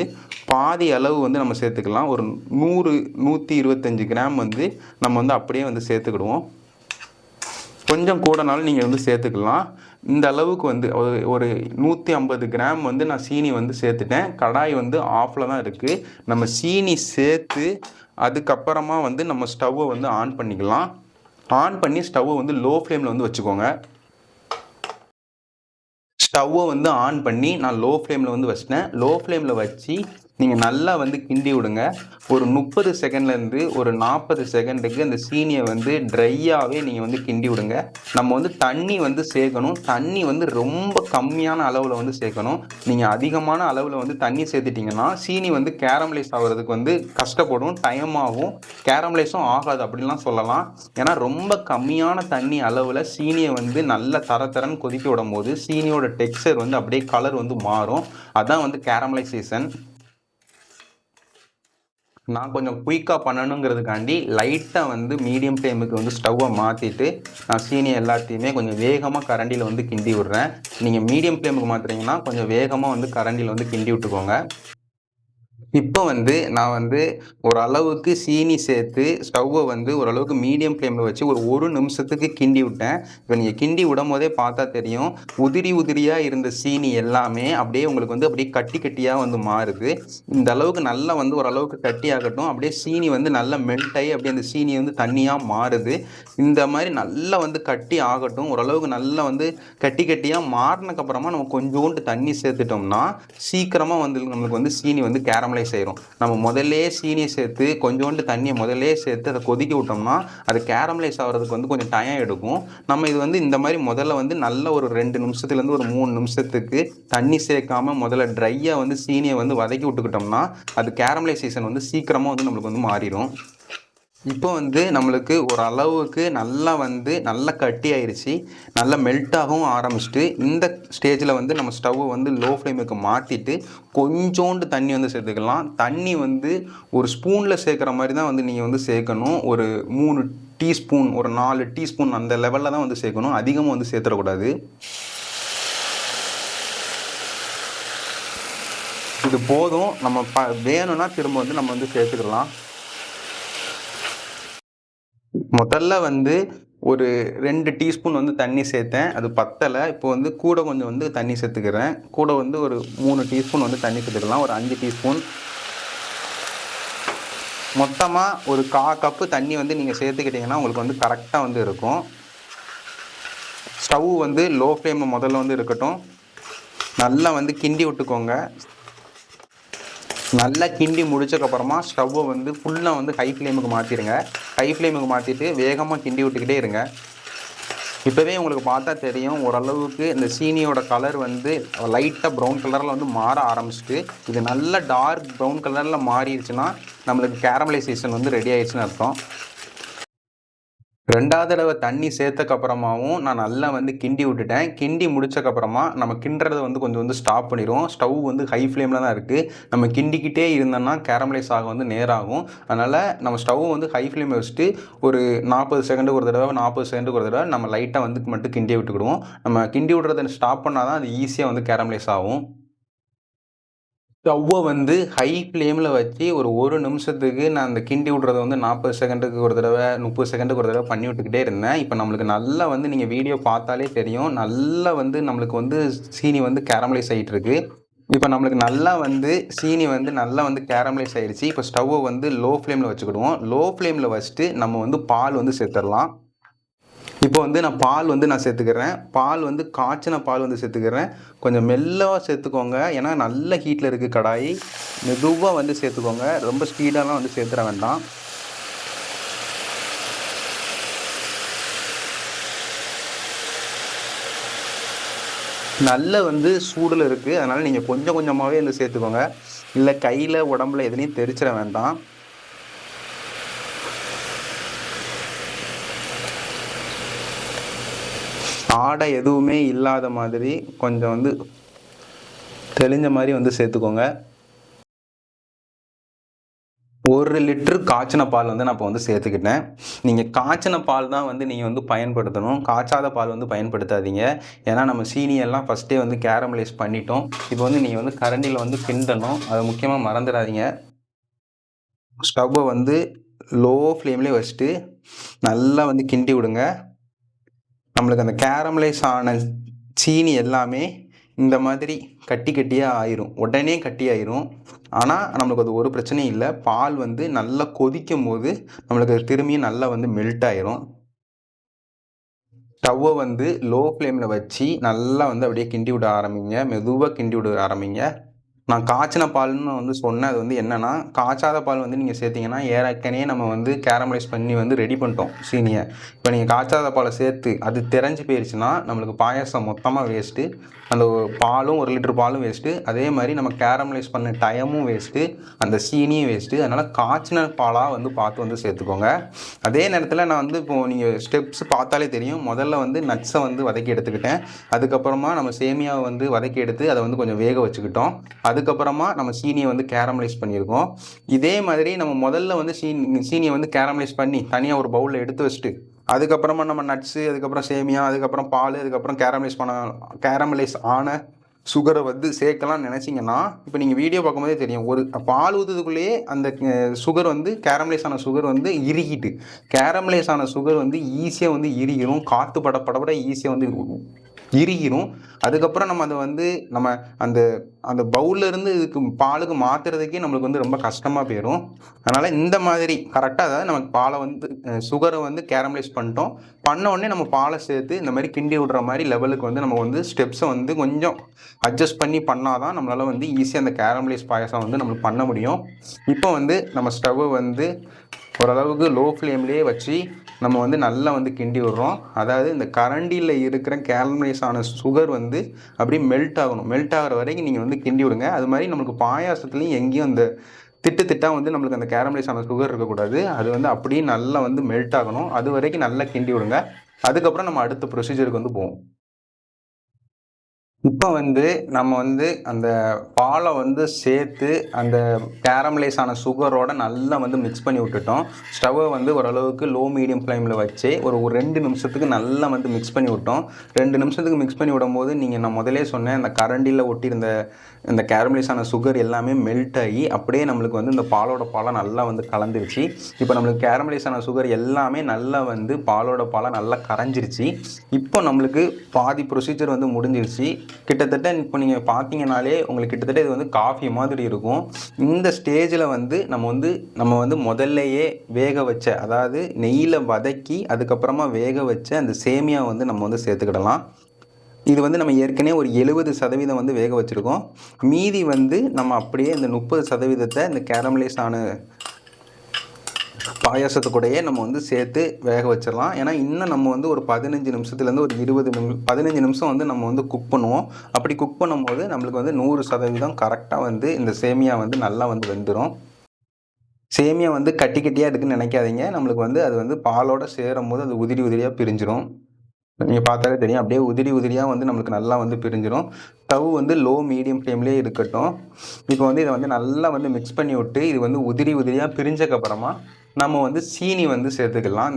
பாதி அளவு வந்து நம்ம சேர்த்துக்கலாம். ஒரு 125 கிராம் வந்து நம்ம வந்து அப்படியே வந்து சேர்த்துக்கிடுவோம். கொஞ்சம் கூடனாலும் நீங்கள் வந்து சேர்த்துக்கலாம். இந்த அளவுக்கு வந்து ஒரு 150 கிராம் வந்து நான் சீனி வந்து சேர்த்துட்டேன். கடாய் வந்து ஆஃபில் தான் இருக்குது. நம்ம சீனி சேர்த்து அதுக்கப்புறமா வந்து நம்ம ஸ்டவ்வை வந்து ஆன் பண்ணிக்கலாம். ஆன் பண்ணி ஸ்டவ்வை வந்து லோ ஃப்ளேமில் வந்து வச்சுக்கோங்க. ஸ்டவ்வை வந்து ஆன் பண்ணி நான் லோ ஃப்ளேமில் வந்து வச்சிட்டேன். லோ ஃப்ளேமில் வச்சு நீங்கள் நல்லா வந்து கிண்டி விடுங்க. ஒரு 30 செகண்ட்லேருந்து ஒரு 40 செகண்டுக்கு அந்த சீனியை வந்து ட்ரையாகவே நீங்கள் வந்து கிண்டி விடுங்க. நம்ம வந்து தண்ணி வந்து சேர்க்கணும். தண்ணி வந்து ரொம்ப கம்மியான அளவில் வந்து சேர்க்கணும். நீங்கள் அதிகமான அளவில் வந்து தண்ணி சேர்த்துட்டிங்கன்னா சீனி வந்து கேரமலைஸ் ஆகிறதுக்கு வந்து கஷ்டப்படும், டைம் ஆகும், கேரமலைஸும் ஆகாது அப்படின்லாம் சொல்லலாம். ஏன்னா ரொம்ப கம்மியான தண்ணி அளவில் சீனியை வந்து நல்ல தரன்னு கொதிக்க விடும் போது சீனியோட டெக்ஸ்சர் வந்து அப்படியே கலர் வந்து மாறும். அதான் வந்து கேரமலைசேஷன். நான் கொஞ்சம் குயிக்காக பண்ணணுங்கிறதுக்காண்டி லைட்டாக வந்து மீடியம் ஃப்ளேமுக்கு வந்து ஸ்டவ்வை மாற்றிட்டு நான் சீனி எல்லாத்தையுமே கொஞ்சம் வேகமாக கரண்டியில் வந்து கிண்டி விடுறேன். நீங்கள் மீடியம் ஃப்ளேமுக்கு மாற்றுறீங்கன்னா கொஞ்சம் வேகமாக வந்து கரண்டியில் வந்து கிண்டி விட்டுக்கோங்க. இப்போ வந்து நான் வந்து ஓரளவுக்கு சீனி சேர்த்து ஸ்டவ்வை வந்து ஓரளவுக்கு மீடியம் ஃப்ளேமில் வச்சு ஒரு நிமிஷத்துக்கு கிண்டி விட்டேன். இப்போ நீங்கள் கிண்டி விடும்போதே பார்த்தா தெரியும், உதிரி உதிரியாக இருந்த சீனி எல்லாமே அப்படியே உங்களுக்கு வந்து அப்படியே கட்டி கட்டியாக வந்து மாறுது. இந்த அளவுக்கு நல்லா வந்து ஓரளவுக்கு கட்டி ஆகட்டும். அப்படியே சீனி வந்து நல்லா மெல்ட் ஆகி அப்படியே அந்த சீனி வந்து தண்ணியாக மாறுது. இந்த மாதிரி நல்லா வந்து கட்டி ஆகட்டும். ஓரளவுக்கு நல்லா வந்து கட்டி கட்டியாக மாறினதுக்கப்புறமா நம்ம கொஞ்சோண்டு தண்ணி சேர்த்துட்டோம்னா சீக்கிரமாக வந்து நம்மளுக்கு வந்து சீனி வந்து கேரமலைஸ் ஆயிரும். நம்ம முதல்லே சீனியை சேர்த்து கொஞ்சோண்டு தண்ணியை முதல்லே சேர்த்து அதை கொதிக்க விட்டோம்னா அது கேரமலைஸ் ஆகிறதுக்கு வந்து கொஞ்சம் டைம் எடுக்கும். நம்ம இது வந்து இந்த மாதிரி முதல்ல வந்து நல்ல ஒரு 2 நிமிஷத்துலேருந்து ஒரு 3 நிமிஷத்துக்கு தண்ணி சேர்க்காம முதல்ல ட்ரையாக வந்து சீனியை வந்து வதக்கி விட்டுக்கிட்டோம்னா அது கேரமலைசேஷன் வந்து சீக்கிரமாக வந்து நம்மளுக்கு வந்து மாறிடும். இப்போ வந்து நம்மளுக்கு ஒரு அளவுக்கு நல்லா கட்டி ஆயிடுச்சு, நல்லா மெல்ட்டாகவும் ஆரம்பிச்சிட்டு இந்த ஸ்டேஜில் வந்து நம்ம ஸ்டவ்வை வந்து லோ ஃப்ளேமுக்கு மாற்றிட்டு கொஞ்சோண்டு தண்ணி வந்து சேர்த்துக்கலாம். தண்ணி வந்து ஒரு ஸ்பூனில் சேர்க்குற மாதிரி தான் வந்து நீங்கள் வந்து சேர்க்கணும். ஒரு 3 டீஸ்பூன் ஒரு 4 டீஸ்பூன் அந்த லெவலில் தான் வந்து சேர்க்கணும். அதிகமாக வந்து சேர்த்துடக்கூடாது. இது போதும். நம்ம வேணும்னா திரும்ப வந்து நம்ம வந்து சேர்த்துக்கலாம். முதல்ல வந்து ஒரு 2 டீஸ்பூன் வந்து தண்ணி சேர்த்தேன். அது பத்தலை. இப்போ வந்து கூட கொஞ்சம் வந்து தண்ணி சேர்த்துக்கிறேன். கூட வந்து ஒரு 3 டீஸ்பூன் வந்து தண்ணி சேர்த்துக்கலாம். ஒரு 5 டீஸ்பூன். மொத்தமாக ஒரு 1/4 கப்பு தண்ணி வந்து நீங்கள் சேர்த்துக்கிட்டிங்கன்னா உங்களுக்கு வந்து கரெக்டாக வந்து இருக்கும். ஸ்டவ் வந்து லோ ஃப்ளேம் முதல்ல வந்து இருக்கட்டும். நல்லா வந்து கிண்டி விட்டுக்கோங்க. நல்லா கிண்டி முடிச்சக்கப்புறமா ஸ்டவ்வை வந்து ஃபுல்லாக வந்து ஹை ஃப்ளேமுக்கு மாற்றிடுங்க. ஹை ஃப்ளேமுக்கு மாற்றிட்டு வேகமாக கிண்டி விட்டுக்கிட்டே இருங்க. இப்போவே உங்களுக்கு பார்த்தா தெரியும், ஓரளவுக்கு இந்த சீனியோட கலர் வந்து லைட்டாக ப்ரௌன் கலரில் வந்து மாற ஆரம்பிச்சிட்டு இது நல்ல டார்க் ப்ரௌன் கலரில் மாறிடுச்சுன்னா நம்மளுக்கு கேரமலைசேஷன் வந்து ரெடி ஆயிடுச்சுன்னு அர்த்தம். 2வது தடவை தண்ணி சேர்த்தக்கப்புறமாவும் நான் நல்லா வந்து கிண்டி விட்டுட்டேன். கிண்டி முடிச்சக்கப்புறமா நம்ம கிண்டுறதை வந்து கொஞ்சம் வந்து ஸ்டாப் பண்ணிடுவோம். ஸ்டவ் வந்து ஹை ஃப்ளேமில் தான் இருக்குது. நம்ம கிண்டிக்கிட்டே இருந்தோம்னா கேரமலைஸ் ஆக வந்து நேராகும். அதனால் நம்ம ஸ்டவ் வந்து ஹை ஃப்ளேமில் வச்சுட்டு ஒரு 40 செகண்டுக்கு ஒரு தடவை 40 செகண்டுக்கு ஒரு தடவை நம்ம லைட்டாக வந்து மட்டும் கிண்டி விட்டுக்கிடுவோம். நம்ம கிண்டி விட்றதை ஸ்டாப் பண்ணால் தான் அது ஈஸியாக வந்து கேரமலைஸ் ஆகும். ஸ்டவ்வை வந்து ஹை ஃப்ளேமில் வச்சு ஒரு நிமிஷத்துக்கு நான் அந்த கிண்டி விட்றத வந்து 40 செகண்டுக்கு ஒரு தடவை 30 செகண்டுக்கு ஒரு தடவை பண்ணி விட்டுக்கிட்டே இருந்தேன். இப்போ நம்மளுக்கு நல்லா வந்து நீங்கள் வீடியோ பார்த்தாலே தெரியும், நல்லா வந்து நம்மளுக்கு வந்து சீனி வந்து கேரமலைஸ் ஆகிட்டு இருக்கு. இப்போ நம்மளுக்கு நல்லா வந்து சீனி வந்து நல்லா வந்து கேரமலைஸ் ஆகிடுச்சு. இப்போ ஸ்டவ்வை வந்து லோ ஃப்ளேமில் வச்சுக்கிடுவோம். லோ ஃப்ளேமில் வச்சுட்டு நம்ம வந்து பால் வந்து சேர்த்துடலாம். இப்போ வந்து நான் பால் வந்து சேர்த்துக்கிறேன். பால் வந்து காய்ச்சின பால் வந்து சேர்த்துக்கிறேன். கொஞ்சம் மெல்லவாக சேர்த்துக்கோங்க. ஏன்னா நல்ல ஹீட்டில் இருக்குது கடாய். மெதுவாக வந்து சேர்த்துக்கோங்க. ரொம்ப ஸ்பீடாலாம் வந்து சேர்த்துட வேண்டாம். நல்ல வந்து சூடில் இருக்குது. அதனால் நீங்கள் கொஞ்சம் கொஞ்சமாகவே வந்து சேர்த்துக்கோங்க. இல்லை கையில் உடம்புல எதுலேயும் தெரிச்சிட வேண்டாம். ஆடை எதுவுமே இல்லாத மாதிரி கொஞ்சம் வந்து தெளிஞ்ச மாதிரி வந்து சேர்த்துக்கோங்க. 1 லிட்டர் காய்ச்சின பால் வந்து நான் இப்போ வந்து சேர்த்துக்கிட்டேன். நீங்கள் காய்ச்சின பால் தான் வந்து நீங்கள் வந்து பயன்படுத்தணும். காய்ச்சாத பால் வந்து பயன்படுத்தாதீங்க. ஏன்னா நம்ம சீனியெல்லாம் ஃபஸ்ட்டே வந்து கேரமலைஸ் பண்ணிட்டோம். இப்போ வந்து நீங்கள் வந்து கரண்டியில் வந்து கிண்டணும். அதை முக்கியமாக மறந்துடாதீங்க. ஸ்டவ்வை வந்து லோ ஃப்ளேம்லேயே வச்சுட்டு நல்லா வந்து கிண்டி விடுங்க. நம்மளுக்கு அந்த கேரமலைஸ் ஆன சீனி எல்லாமே இந்த மாதிரி கட்டி கட்டியாக ஆயிரும். உடனே கட்டி ஆயிரும். ஆனால் நம்மளுக்கு அது ஒரு பிரச்சனையும் இல்லை. பால் வந்து நல்லா கொதிக்கும் போது நம்மளுக்கு அது திரும்பியும் நல்லா வந்து மெல்ட் ஆயிரும். ஸ்டவ்வை வந்து லோ ஃப்ளேமில் வச்சு நல்லா வந்து அப்படியே கிண்டி விட ஆரம்பிங்க. மெதுவாக கிண்டி விட ஆரம்பிங்க. நான் காய்ச்சின பால்னு வந்து சொன்னேன். அது வந்து என்னென்னா, காய்ச்சாத பால் வந்து நீங்கள் சேர்த்திங்கன்னா ஏற்கனவே நம்ம வந்து கேரமலைஸ் பண்ணி வந்து ரெடி பண்ணிட்டோம் சீனியை. இப்போ நீங்கள் காய்ச்சாத பாலை சேர்த்து அது தெரிஞ்சு போயிடுச்சுன்னா நம்மளுக்கு பாயாசம் மொத்தமாக வேஸ்ட்டு. அந்த பாலும் 1 லிட்டர் பாலும் வேஸ்ட்டு. அதே மாதிரி நம்ம கேரமலைஸ் பண்ண டைமும் வேஸ்ட்டு, அந்த சீனியும் வேஸ்ட்டு. அதனால் காய்ச்சின பாலாக வந்து பார்த்து வந்து சேர்த்துக்கோங்க. அதே நேரத்தில் நான் வந்து இப்போது நீங்கள் ஸ்டெப்ஸ் பார்த்தாலே தெரியும். முதல்ல வந்து நட்ஸை வந்து வதக்கி எடுத்துக்கிட்டேன். அதுக்கப்புறமா நம்ம சேமியாவை வந்து வதக்கி எடுத்து அதை வந்து கொஞ்சம் வேக வச்சுக்கிட்டோம். அதுக்கப்புறமா நம்ம சீனியை வந்து கேரமலைஸ் பண்ணியிருக்கோம். இதே மாதிரி நம்ம முதல்ல வந்து சீனியை வந்து கேரமலைஸ் பண்ணி தனியாக ஒரு பவுலில் எடுத்து வச்சுட்டு அதுக்கப்புறமா நம்ம நட்ஸு, அதுக்கப்புறம் சேமியா, அதுக்கப்புறம் பால், அதுக்கப்புறம் கேரமலைஸ் ஆன சுகரை வந்து சேர்க்கலாம்னு நினச்சிங்கன்னா, இப்போ நீங்கள் வீடியோ பார்க்கும்போதே தெரியும், ஒரு பால் ஊற்றுறதுக்குள்ளேயே அந்த சுகர் வந்து கேரமலைஸ் ஆன சுகர் வந்து இறுகிட்டு, கேரமலைஸ் ஆன சுகர் வந்து ஈஸியாக வந்து இறுகிரும், காற்று பட ஈஸியாக வந்து இறுகிரும். அதுக்கப்புறம் நம்ம அதை வந்து நம்ம அந்த அந்த பவுல்லேருந்து இதுக்கு பாலுக்கு மாற்றுறதுக்கே நம்மளுக்கு வந்து ரொம்ப கஷ்டமாக போயிடும். அதனால் இந்த மாதிரி கரெக்டாக, அதாவது நமக்கு பாலை வந்து சுகரை வந்து கேரமலைஸ் பண்ணிட்டோம், பண்ண உடனே நம்ம பாலை சேர்த்து இந்த மாதிரி கிண்டி விடுற மாதிரி லெவலுக்கு வந்து நம்ம வந்து ஸ்டெப்ஸை வந்து கொஞ்சம் அட்ஜஸ்ட் பண்ணி பண்ணால் தான் நம்மளால் வந்து ஈஸியாக அந்த கேரமலைஸ் பாயசம் வந்து நம்மளுக்கு பண்ண முடியும். இப்போ வந்து நம்ம ஸ்டவ்வை வந்து ஓரளவுக்கு லோ ஃப்ளேம்லேயே வச்சு நம்ம வந்து நல்லா வந்து கிண்டி விடுறோம். அதாவது இந்த கரண்டியில் இருக்கிற கேரமலைஸ் ஆன சுகர் வந்து அப்படியே மெல்ட் ஆகணும். மெல்ட் ஆகிற வரைக்கும் நீங்கள் வந்து கிண்டி விடுங்க. அது மாதிரி நம்மளுக்கு பாயாசத்துலேயும் எங்கேயும் அந்த திட்டாக வந்து நம்மளுக்கு அந்த கேரமலைஸ் ஆன சுகர் இருக்கக்கூடாது. அது வந்து அப்படியே நல்லா வந்து மெல்ட் ஆகணும். அது வரைக்கும் நல்லா கிண்டி விடுங்க. அதுக்கப்புறம் நம்ம அடுத்த ப்ரொசீஜருக்கு வந்து போவோம். இப்போ வந்து நம்ம வந்து அந்த பாலை வந்து சேர்த்து அந்த கேரமலைஸ் ஆன சுகரோட நல்லா வந்து மிக்ஸ் பண்ணி விட்டுட்டோம். ஸ்டவ்வை வந்து ஓரளவுக்கு லோ மீடியம் ஃப்ளேமில் வச்சு ஒரு 2 நிமிஷத்துக்கு நல்லா வந்து மிக்ஸ் பண்ணி விட்டோம். 2 நிமிஷத்துக்கு மிக்ஸ் பண்ணி விடும்போது நான் முதலே சொன்னேன், அந்த கரண்டியில் ஒட்டியிருந்த இந்த கேரமலைஸ் ஆன சுகர் எல்லாமே மெல்ட் ஆகி அப்படியே நம்மளுக்கு வந்து இந்த பாலை நல்லா வந்து கலந்துருச்சு. இப்போ நம்மளுக்கு கேரமலைஸ் ஆன சுகர் எல்லாமே நல்லா வந்து பாலை நல்லா கரைஞ்சிருச்சு. இப்போ நம்மளுக்கு பாதி ப்ரொசீஜர் வந்து முடிஞ்சிருச்சு. கிட்டத்தட்ட இப்போ நீங்கள் பார்த்தீங்கனாலே உங்களுக்கு கிட்டத்தட்ட இது வந்து காஃபி மாதிரி இருக்கும். இந்த ஸ்டேஜில் வந்து நம்ம வந்து முதல்லையே வேக வச்ச, அதாவது நெய்யில் வதக்கி அதுக்கப்புறமா வேக வச்ச அந்த சேமியா வந்து நம்ம வந்து சேர்த்துக்கிடலாம். இது வந்து நம்ம ஏற்கனவே ஒரு 70% வந்து வேக வச்சுருக்கோம். மீதி வந்து நம்ம அப்படியே இந்த 30% இந்த கேரமலைஸ் ஆன பாயாசத்துக்கூடையே நம்ம வந்து சேர்த்து வேக வச்சிடலாம். ஏன்னா இன்னும் நம்ம வந்து ஒரு 15 நிமிஷத்துலேருந்து ஒரு 15 நிமிஷம் வந்து நம்ம வந்து குக் பண்ணுவோம். அப்படி குக் பண்ணும்போது நம்மளுக்கு வந்து 100% கரெக்டாக வந்து இந்த சேமியா வந்து நல்லா வந்து வெந்துடும். சேமியா வந்து கட்டியாக இருக்குன்னு நினைக்காதீங்க. நம்மளுக்கு வந்து அது வந்து பாலோடு சேரும் போது அது உதிரியாக பிரிஞ்சிடும். நீங்கள் பார்த்தாலே தெரியும், அப்படியே உதிரியாக வந்து நம்மளுக்கு நல்லா வந்து பிரிஞ்சிடும். ஸ்டவ் வந்து லோ மீடியம் ஃப்ளேம்லேயே இருக்கட்டும். இப்போ வந்து இதை வந்து நல்லா வந்து மிக்ஸ் பண்ணி விட்டு இது வந்து உதிரியாக பிரிஞ்சக்கப்புறமா நம்ம வந்து சீனி வந்து சேர்த்துக்கலாம்.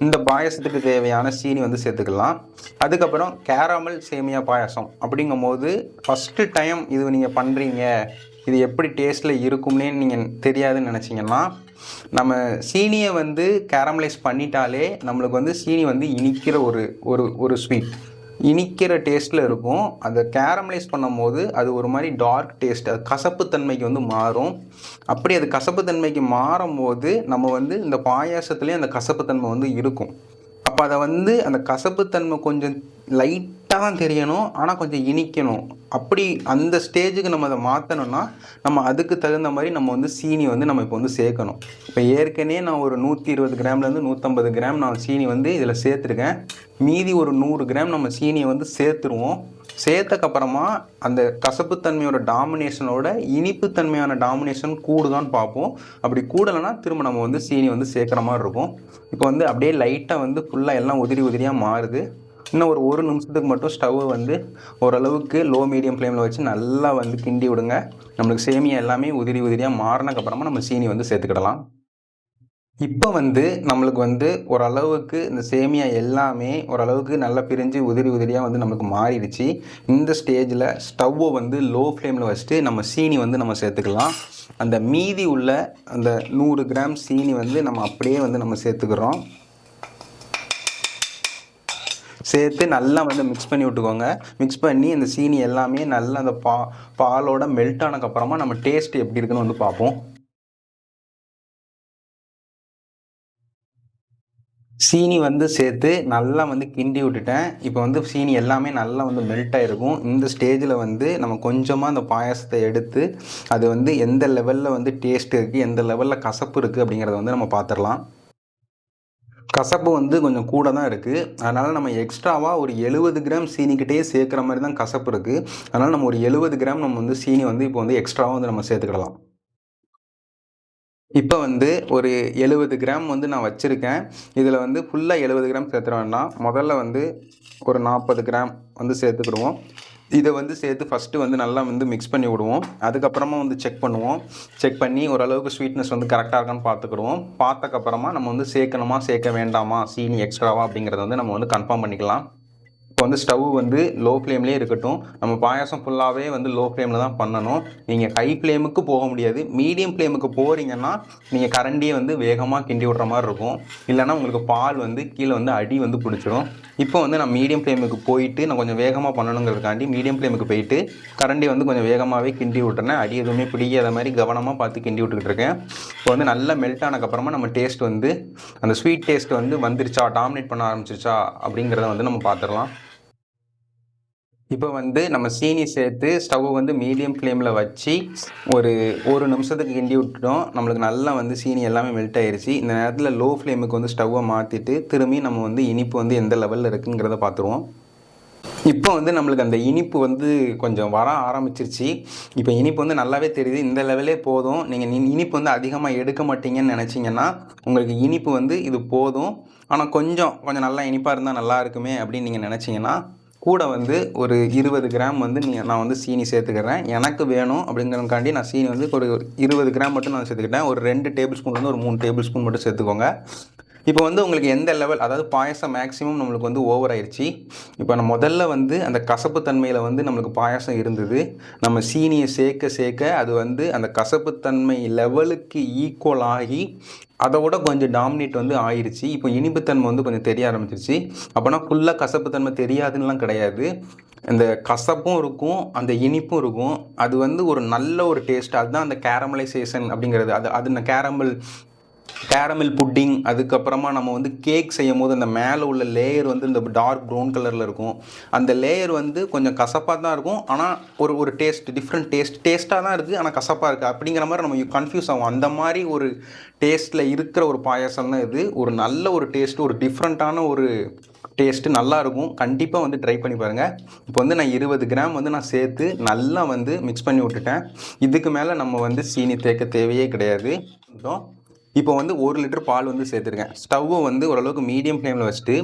இந்த பாயசத்துக்கு தேவையான சீனி வந்து சேர்த்துக்கலாம். அதுக்கப்புறம் கேரமல் சேமியா பாயாசம் அப்படிங்கும்போது ஃபஸ்ட்டு டைம் இது நீங்கள் பண்ணுறீங்க, இது எப்படி டேஸ்ட்டில் இருக்கும்னே நீங்கள் தெரியாதுன்னு நினச்சிங்கன்னா, நம்ம சீனியை வந்து கேரமலைஸ் பண்ணிட்டாலே நம்மளுக்கு வந்து சீனி வந்து இனிக்கிற ஒரு ஸ்வீட், இனிக்கிற டேஸ்ட்டில் இருக்கும். அதை கேரமலைஸ் பண்ணும்போது அது ஒரு மாதிரி டார்க் டேஸ்ட், அது கசப்புத்தன்மைக்கு வந்து மாறும். அப்படி அது கசப்புத்தன்மைக்கு மாறும்போது நம்ம வந்து இந்த பாயாசத்துலேயே அந்த கசப்புத்தன்மை வந்து இருக்கும். அப்போ அதை வந்து அந்த கசப்புத்தன்மை கொஞ்சம் லைட்டாக தான் தெரியணும், ஆனால் கொஞ்சம் இனிக்கணும். அப்படி அந்த ஸ்டேஜுக்கு நம்ம அதை மாற்றணும்னா நம்ம அதுக்கு தகுந்த மாதிரி நம்ம வந்து சீனி வந்து நம்ம இப்போ வந்து சேர்க்கணும். இப்போ ஏற்கனவே நான் ஒரு 120 கிராம்லேருந்து 150 கிராம் நான் சீனி வந்து இதில் சேர்த்துருக்கேன். மீதி ஒரு 100 கிராம் நம்ம சீனியை வந்து சேர்த்துருவோம். சேர்த்தக்கப்புறமா அந்த கசப்புத்தன்மையோட டாமினேஷனோட இனிப்புத்தன்மையான டாமினேஷன் கூடுதான்னு பார்ப்போம். அப்படி கூடலைன்னா திரும்ப நம்ம வந்து சீனி வந்து சேர்க்குற மாதிரி இருக்கும். இப்போ வந்து அப்படியே லைட்டாக வந்து ஃபுல்லாக எல்லாம் உதிரியாக மாறுது. இன்னும் ஒரு நிமிஷத்துக்கு மட்டும் ஸ்டவ்வை வந்து ஓரளவுக்கு லோ மீடியம் ஃப்ளேமில் வச்சு நல்லா வந்து கிண்டி விடுங்க. நம்மளுக்கு சேமியா எல்லாமே உதிரியாக மாறினக்கப்புறமா நம்ம சீனி வந்து சேர்த்துக்கிடலாம். இப்போ வந்து நம்மளுக்கு வந்து ஓரளவுக்கு இந்த சேமியா எல்லாமே ஓரளவுக்கு நல்லா பிரிஞ்சு உதிரியாக வந்து நம்மளுக்கு மாறிடுச்சு. இந்த ஸ்டேஜில் ஸ்டவ்வை வந்து லோ ஃப்ளேமில் வச்சுட்டு நம்ம சீனி வந்து நம்ம சேர்த்துக்கலாம். அந்த மீதி உள்ள அந்த 100 கிராம் சீனி வந்து நம்ம அப்படியே வந்து நம்ம சேர்த்துக்கிறோம். சேர்த்து நல்லா வந்து மிக்ஸ் பண்ணி விட்டுக்கோங்க. மிக்ஸ் பண்ணி இந்த சீனி எல்லாமே நல்லா அந்த பாலோட மெல்ட் ஆனதுக்கப்புறமா நம்ம டேஸ்ட் எப்படி இருக்குன்னு வந்து பார்ப்போம். சீனி வந்து சேர்த்து நல்லா வந்து கிண்டி விட்டுட்டேன். இப்போ வந்து சீனி எல்லாமே நல்லா வந்து மெல்ட் ஆகிருக்கும். இந்த ஸ்டேஜில் வந்து நம்ம கொஞ்சமாக அந்த பாயாசத்தை எடுத்து அது வந்து எந்த லெவலில் வந்து டேஸ்ட் இருக்குது, எந்த லெவலில் கசப்பு இருக்குது அப்படிங்கிறத வந்து நம்ம பார்த்துடலாம். கசப்பு வந்து கொஞ்சம் கூட தான் இருக்குது. அதனால் நம்ம எக்ஸ்ட்ராவாக ஒரு 70 கிராம் சீனிக்கிட்டே சேர்க்குற மாதிரி தான் கசப்பு இருக்குது. அதனால் நம்ம ஒரு 70 கிராம் நம்ம வந்து சீனி வந்து இப்போ வந்து எக்ஸ்ட்ராவாக வந்து நம்ம சேர்த்துக்கிடலாம். இப்போ வந்து ஒரு 70 கிராம் வந்து நான் வச்சுருக்கேன். இதில் வந்து ஃபுல்லாக 70 கிராம் சேர்த்துட வேண்டாம். முதல்ல வந்து ஒரு 40 கிராம் வந்து சேர்த்துக்கிடுவோம். இதை வந்து சேர்த்து ஃபஸ்ட்டு வந்து நல்லா வந்து மிக்ஸ் பண்ணி விடுவோம். அதுக்கப்புறமா வந்து செக் பண்ணுவோம். செக் பண்ணி ஓரளவுக்கு ஸ்வீட்னஸ் வந்து கரெக்டாக இருக்கான்னு பார்த்துக்கிடுவோம். பார்த்ததுக்கப்புறமா நம்ம வந்து சேர்க்கணுமா சேர்க்க வேண்டாமா சீனி எக்ஸ்ட்ராவா அப்படிங்கிறத வந்து நம்ம வந்து கன்ஃபார்ம் பண்ணிக்கலாம். இப்போ வந்து ஸ்டவ் வந்து லோ ஃப்ளேம்லேயே இருக்கட்டும். நம்ம பாயாசம் ஃபுல்லாகவே வந்து லோ ஃப்ளேமில் தான் பண்ணணும். நீங்கள் ஹை ஃப்ளேமுக்கு போக முடியாது. மீடியம் ஃப்ளேமுக்கு போகிறீங்கன்னா நீங்கள் கரண்டியை வந்து வேகமாக கிண்டி விட்ற மாதிரி இருக்கும். இல்லைனா உங்களுக்கு பால் வந்து கீழே வந்து அடி வந்து பிடிச்சிடும். இப்போ வந்து நான் மீடியம் ஃப்ளேமுக்கு போயிட்டு நான் கொஞ்சம் வேகமாக பண்ணணுங்கிறதுக்காண்டி மீடியம் ஃப்ளேமுக்கு போயிட்டு கரண்டி வந்து கொஞ்சம் வேகமாகவே கிண்டி விட்டுறேன். அடி எதுவுமே பிடிக்காத மாதிரி கவனமாக பார்த்து கிண்டி விட்டுக்கிட்டு இருக்கேன். இப்போ வந்து நல்லா மெல்ட் ஆனதுக்கப்புறமா நம்ம டேஸ்ட் வந்து அந்த ஸ்வீட் டேஸ்ட் வந்து வந்துருச்சா, டாமினேட் பண்ண ஆரம்பிச்சிருச்சா அப்படிங்கிறத வந்து நம்ம பார்த்துடலாம். இப்போ வந்து நம்ம சீனி சேர்த்து ஸ்டவ் வந்து மீடியம் ஃப்ளேமில் வச்சு ஒரு நிமிஷத்துக்கு கிண்டி விட்டுட்டோம். நம்மளுக்கு நல்லா வந்து சீனி எல்லாமே மெல்ட் ஆயிடுச்சு. இந்த நேரத்தில் லோ ஃப்ளேமுக்கு வந்து ஸ்டவ்வை மாற்றிட்டு திரும்பி நம்ம வந்து இனிப்பு வந்து எந்த லெவலில் இருக்குங்கிறத பார்த்துருவோம். இப்போ வந்து நம்மளுக்கு அந்த இனிப்பு வந்து கொஞ்சம் வர ஆரம்பிச்சிருச்சு. இப்போ இனிப்பு வந்து நல்லாவே தெரியுது. இந்த லெவலே போதும். நீங்கள் இனிப்பு வந்து அதிகமாக எடுக்க மாட்டீங்கன்னு நினச்சிங்கன்னா உங்களுக்கு இனிப்பு வந்து இது போதும். ஆனால் கொஞ்சம் நல்லா இனிப்பாக இருந்தால் நல்லா இருக்குமே அப்படின்னு நீங்கள் நினச்சிங்கன்னா கூட வந்து ஒரு 20 கிராம் வந்து நான் வந்து சீனி சேர்த்துக்கிறேன். எனக்கு வேணும் அப்படிங்கிறதுக்காண்டி நான் சீனி வந்து ஒரு 20 கிராம் மட்டும் நான் சேர்த்துக்கிட்டேன். ஒரு 2 டேபிள் ஸ்பூன்லேருந்து ஒரு 3 டேபிள் ஸ்பூன் மட்டும் சேர்த்துக்கோங்க. இப்போ வந்து உங்களுக்கு எந்த லெவல், அதாவது பாயசம் மேக்ஸிமம் நம்மளுக்கு வந்து ஓவர் ஆயிடுச்சு. இப்போ நம்ம முதல்ல வந்து அந்த கசப்பு தன்மையில் வந்து நம்மளுக்கு பாயசம் இருந்தது. நம்ம சீனியை சேர்க்க அது வந்து அந்த கசப்புத்தன்மை லெவலுக்கு ஈக்குவல் ஆகி அதை விட கொஞ்சம் டாமினேட் வந்து ஆயிடுச்சு. இப்போ இனிப்புத்தன்மை வந்து கொஞ்சம் தெரிய ஆரம்பிச்சிருச்சு. அப்போனா ஃபுல்லாக கசப்புத்தன்மை தெரியாதுன்னெலாம் கிடையாது. அந்த கசப்பும் இருக்கும், அந்த இனிப்பும் இருக்கும். அது வந்து ஒரு நல்ல ஒரு டேஸ்ட். அதுதான் அந்த கேரமலைசேஷன் அப்படிங்கிறது. அது அந்த கேரமல் புட்டிங். அதுக்கப்புறமா நம்ம வந்து கேக் செய்யும் போது அந்த மேலே உள்ள லேயர் வந்து இந்த டார்க் ப்ரௌன் கலரில் இருக்கும். அந்த லேயர் வந்து கொஞ்சம் கசப்பாக தான் இருக்கும். ஆனால் ஒரு டிஃப்ரெண்ட் டேஸ்ட்டாக தான் இருக்குது, ஆனால் கசப்பாக இருக்குது அப்படிங்கிற மாதிரி நம்ம கன்ஃபியூஸ் ஆகும். அந்த மாதிரி ஒரு டேஸ்ட்டில் இருக்கிற ஒரு பாயாசம் தான் இது. ஒரு நல்ல ஒரு டேஸ்ட்டு, ஒரு டிஃப்ரெண்ட்டான ஒரு டேஸ்ட்டு நல்லாயிருக்கும். கண்டிப்பாக வந்து ட்ரை பண்ணி பாருங்கள். இப்போ வந்து நான் 20 கிராம் வந்து நான் சேர்த்து நல்லா வந்து மிக்ஸ் பண்ணி விட்டுட்டேன். இதுக்கு மேலே நம்ம வந்து சீனி தேக்க தேவையே கிடையாது. இப்போ வந்து 1 லிட்டர் பால் வந்து சேர்த்துருக்கேன். ஸ்டவ்வை வந்து ஓரளவுக்கு மீடியம் ஃப்ளேமில் வச்சுட்டு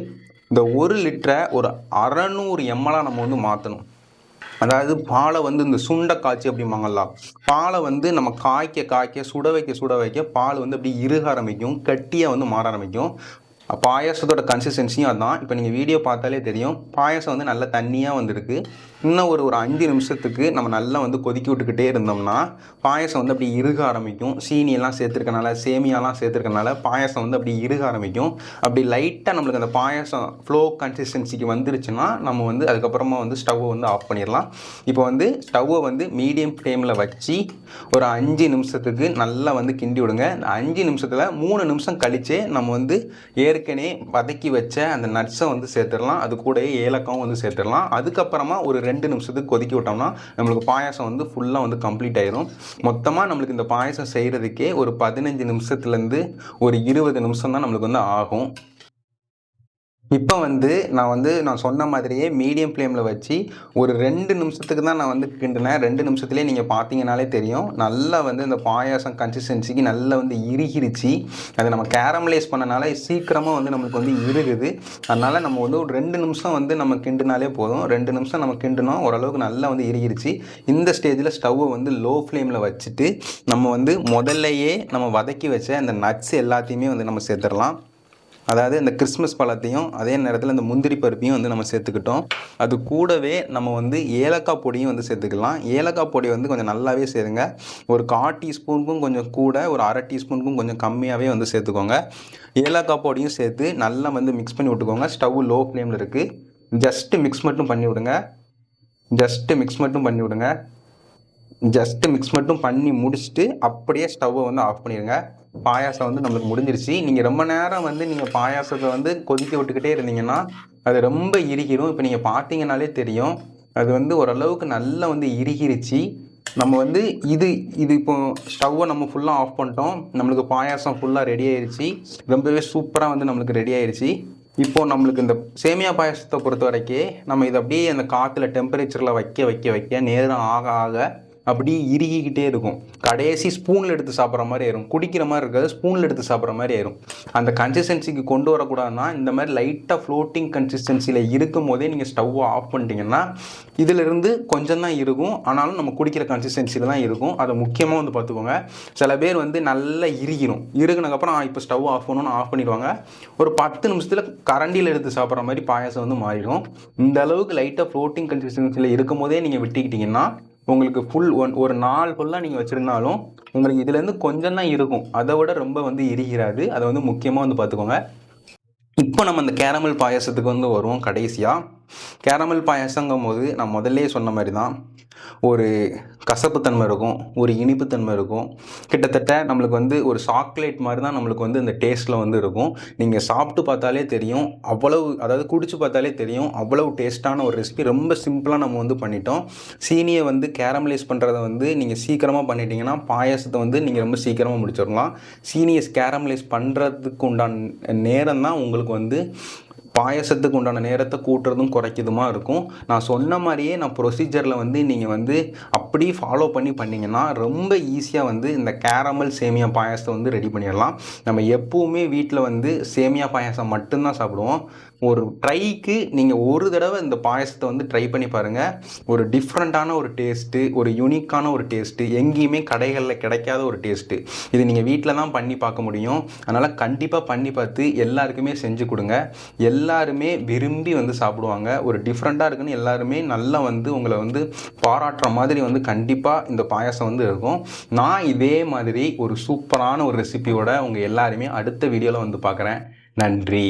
இந்த 1 லிட்டரை ஒரு 600 எம்எல்லாக நம்ம வந்து மாற்றணும். அதாவது பாலை வந்து இந்த சுண்ட காய்ச்சி அப்படிம்பாங்கல்ல, பாலை வந்து நம்ம காய்க்க சுட வைக்க பால் வந்து அப்படி இறுக ஆரம்பிக்கும், கட்டியாக வந்து மாற ஆரம்பிக்கும். பாயாசத்தோட கன்சிஸ்டன்சியும் அதுதான். இப்போ நீங்கள் வீடியோ பார்த்தாலே தெரியும், பாயாசம் வந்து நல்லா தண்ணியாக வந்துருக்கு. இன்னும் ஒரு 5 நிமிஷத்துக்கு நம்ம நல்லா வந்து கொதிக்க விட்டுக்கிட்டே இருந்தோம்னா பாயாசம் வந்து அப்படி இறுக ஆரம்பிக்கும். சீனியெல்லாம் சேர்த்துருக்கனால, சேமியாலாம் சேர்த்துருக்கனால பாயாசம் வந்து அப்படி இறுக ஆரம்பிக்கும். அப்படி லைட்டாக நம்மளுக்கு அந்த பாயாசம் ஃப்ளோ கன்சிஸ்டன்சிக்கு வந்துருச்சுன்னா நம்ம வந்து அதுக்கப்புறமா வந்து ஸ்டவ்வை வந்து ஆஃப் பண்ணிடலாம். இப்போ வந்து ஸ்டவ்வை வந்து மீடியம் ஃப்ளேமில் வச்சு ஒரு 5 நிமிஷத்துக்கு நல்லா வந்து கிண்டி விடுங்க. அந்த 5 நிமிஷத்தில் 3 நிமிஷம் கழிச்சே நம்ம வந்து ஏற்கனவே வதக்கி வச்ச அந்த நட்ஸை வந்து சேர்த்துடலாம். அது கூட ஏலக்காவும் வந்து சேர்த்துடலாம். அதுக்கப்புறமா ஒரு 2 நிமிஷத்துக்கு கொதிக்க விட்டோம்னா நம்மளுக்கு பாயாசம் வந்து ஃபுல்லாக வந்து கம்ப்ளீட் ஆயிரும். மொத்தமாக நம்மளுக்கு இந்த பாயாசம் செய்கிறதுக்கே ஒரு 15 நிமிஷத்துலேருந்து ஒரு 20 நிமிஷம் தான் நம்மளுக்கு வந்து ஆகும். இப்போ வந்து நான் சொன்ன மாதிரியே மீடியம் ஃப்ளேமில் வச்சு ஒரு 2 நிமிஷத்துக்கு தான் நான் வந்து கிண்டினேன். 2 நிமிஷத்துலேயே நீங்கள் பார்த்தீங்கனாலே தெரியும், நல்லா வந்து இந்த பாயாசம் கன்சிஸ்டன்சிக்கு நல்லா வந்து இறுகிருச்சு. அதை நம்ம கேரமலைஸ் பண்ணனால சீக்கிரமாக வந்து நம்மளுக்கு வந்து இறுகுது. அதனால் நம்ம வந்து ஒரு 2 நிமிஷம் வந்து நம்ம கிண்டினாலே போதும். 2 நிமிஷம் நம்ம கிண்டினோம், ஓரளவுக்கு நல்லா வந்து இறுகிருச்சு. இந்த ஸ்டேஜில் ஸ்டவ்வை வந்து லோ ஃப்ளேமில் வச்சுட்டு நம்ம வந்து முதல்லையே நம்ம வதக்கி வச்ச அந்த நட்ஸ் எல்லாத்தையுமே வந்து நம்ம சேர்த்துடலாம். அதாவது இந்த கிறிஸ்மஸ் பழத்தையும் அதே நேரத்தில் இந்த முந்திரி பருப்பையும் வந்து நம்ம சேர்த்துக்கிட்டோம். அது கூடவே நம்ம வந்து ஏலக்காய் பொடியும் வந்து சேர்த்துக்கலாம். ஏலக்காய் பொடி வந்து கொஞ்சம் நல்லாவே சேருங்க. ஒரு 1/4 டீஸ்பூனுக்கும் கொஞ்சம் கூட, ஒரு 1/2 டீஸ்பூனுக்கும் கொஞ்சம் கம்மியாகவே வந்து சேர்த்துக்கோங்க. ஏலக்காய் பொடியும் சேர்த்து நல்லா வந்து மிக்ஸ் பண்ணி விட்டுக்கோங்க. ஸ்டவ் லோ ஃப்ளேமில் இருக்குது. ஜஸ்ட்டு மிக்ஸ் மட்டும் பண்ணி விடுங்க. ஜஸ்ட்டு மிக்ஸ் மட்டும் பண்ணி முடிச்சுட்டு அப்படியே ஸ்டவ்வை வந்து ஆஃப் பண்ணிடுங்க. பாயாசம் வந்து நம்மளுக்கு முடிஞ்சிருச்சு. நீங்கள் ரொம்ப நேரம் வந்து நீங்கள் பாயாசத்தை வந்து கொதிக்க விட்டுக்கிட்டே இருந்தீங்கன்னா அது ரொம்ப இறுகிடும். இப்போ நீங்கள் பார்த்தீங்கன்னாலே தெரியும், அது வந்து ஓரளவுக்கு நல்லா வந்து இறுகிருச்சு. நம்ம வந்து இது இப்போ ஸ்டவ்வை நம்ம ஃபுல்லாக ஆஃப் பண்ணிட்டோம். நம்மளுக்கு பாயாசம் ஃபுல்லாக ரெடி ஆயிடுச்சு. ரொம்பவே சூப்பராக வந்து நம்மளுக்கு ரெடி ஆயிடுச்சு. இப்போது நம்மளுக்கு இந்த சேமியா பாயாசத்தை பொறுத்த வரைக்கும் நம்ம இதை அப்படியே அந்த காற்றுல டெம்பரேச்சரில் வைக்க நேரம் ஆக அப்படி இறுகிக்கிட்டே இருக்கும். கடைசி ஸ்பூனில் எடுத்து சாப்பிட்ற மாதிரி ஆயிரும். குடிக்கிற மாதிரி இருக்காது, ஸ்பூனில் எடுத்து சாப்பிட்ற மாதிரி ஆயிரும். அந்த கன்சிஸ்டன்சிக்கு கொண்டு வரக்கூடாதுன்னா இந்த மாதிரி லைட்டாக ஃப்ளோட்டிங் கன்சிஸ்டன்சியில் இருக்கும் போதே நீங்கள் ஸ்டவ்வை ஆஃப் பண்ணிட்டீங்கன்னா இதிலிருந்து கொஞ்சம் தான் இருக்கும், ஆனாலும் நம்ம குடிக்கிற கன்சிஸ்டன்சியில் தான் இருக்கும். அதை முக்கியமாக வந்து பார்த்துக்கோங்க. சில பேர் வந்து நல்லா இறுகினதுக்கப்புறம் இப்போ ஸ்டவ் ஆஃப் பண்ணணும்னு ஆஃப் பண்ணிடுவாங்க. ஒரு 10 நிமிஷத்தில் கரண்டியில் எடுத்து சாப்பிட்ற மாதிரி பாயாசம் வந்து மாறிடும். இந்த அளவுக்கு லைட்டாக ஃப்ளோட்டிங் கன்சிஸ்டன்சியில் இருக்கும் போதே நீங்கள் விட்டுக்கிட்டிங்கன்னா உங்களுக்கு ஒரு நாள் ஃபுல்லாக நீங்கள் வச்சுருந்தாலும் உங்களுக்கு இதுலேருந்து கொஞ்சம் தான் இருக்கும், அதை விட ரொம்ப வந்து இறுகிறாது. அதை வந்து முக்கியமாக வந்து பார்த்துக்கோங்க. இப்போ நம்ம இந்த கேரமல் பாயாசத்துக்கு வந்து வருவோம். கடைசியாக கேரமல் பாயாசங்கும் போது நான் முதல்லே சொன்ன மாதிரி தான் ஒரு கசப்புத்தன்மை இருக்கும், ஒரு இனிப்புத்தன்மை இருக்கும். கிட்டத்தட்ட நம்மளுக்கு வந்து ஒரு சாக்லேட் மாதிரி தான் நம்மளுக்கு வந்து இந்த டேஸ்ட்டில் வந்து இருக்கும். நீங்கள் சாப்பிட்டு பார்த்தாலே தெரியும், அவ்வளவு, அதாவது குடிச்சு பார்த்தாலே தெரியும், அவ்வளவு டேஸ்ட்டான ஒரு ரெசிபி. ரொம்ப சிம்பிளாக நம்ம வந்து பண்ணிட்டோம். சீனியை வந்து கேரமலைஸ் பண்ணுறத வந்து நீங்கள் சீக்கிரமாக பண்ணிட்டீங்கன்னா பாயாசத்தை வந்து நீங்கள் ரொம்ப சீக்கிரமாக முடிச்சிடலாம். சீனியை கேரமலைஸ் பண்ணுறதுக்கு உண்டான நேரம் தான் உங்களுக்கு வந்து பாயசத்துக்கு உண்டான நேரத்தை கூட்டுறதும் குறைக்கிறதுமா இருக்கும். நான் சொன்ன மாதிரியே நான் ப்ரொசீஜரில் வந்து நீங்கள் வந்து அப்படி ஃபாலோ பண்ணிங்கன்னா ரொம்ப ஈஸியாக வந்து இந்த கேரமல் சேமியா பாயாசத்தை வந்து ரெடி பண்ணிடலாம். நம்ம எப்போவுமே வீட்டில் வந்து சேமியா பாயாசம் மட்டும்தான் சாப்பிடுவோம். ஒரு ட்ரைக்கு நீங்கள் ஒரு தடவை இந்த பாயசத்தை வந்து ட்ரை பண்ணி பாருங்கள். ஒரு டிஃப்ரெண்ட்டான ஒரு டேஸ்ட்டு, ஒரு யூனிக்கான ஒரு டேஸ்ட்டு, எங்கேயுமே கடைகளில் கிடைக்காத ஒரு டேஸ்ட்டு. இது நீங்கள் வீட்டில் தான் பண்ணி பார்க்க முடியும். அதனால் கண்டிப்பாக பண்ணி பார்த்து எல்லாருக்குமே செஞ்சு கொடுங்க. எல்லாருமே விரும்பி வந்து சாப்பிடுவாங்க. ஒரு டிஃப்ரெண்ட்டாக இருக்குன்னு எல்லாருமே நல்லா வந்து உங்களை வந்து பாராட்டுற மாதிரி வந்து கண்டிப்பாக இந்த பாயாசம் வந்து இருக்கும். நான் இதே மாதிரி ஒரு சூப்பரான ஒரு ரெசிபியோட உங்கள் எல்லாருமே அடுத்த வீடியோவில் வந்து பார்க்குறேன். நன்றி.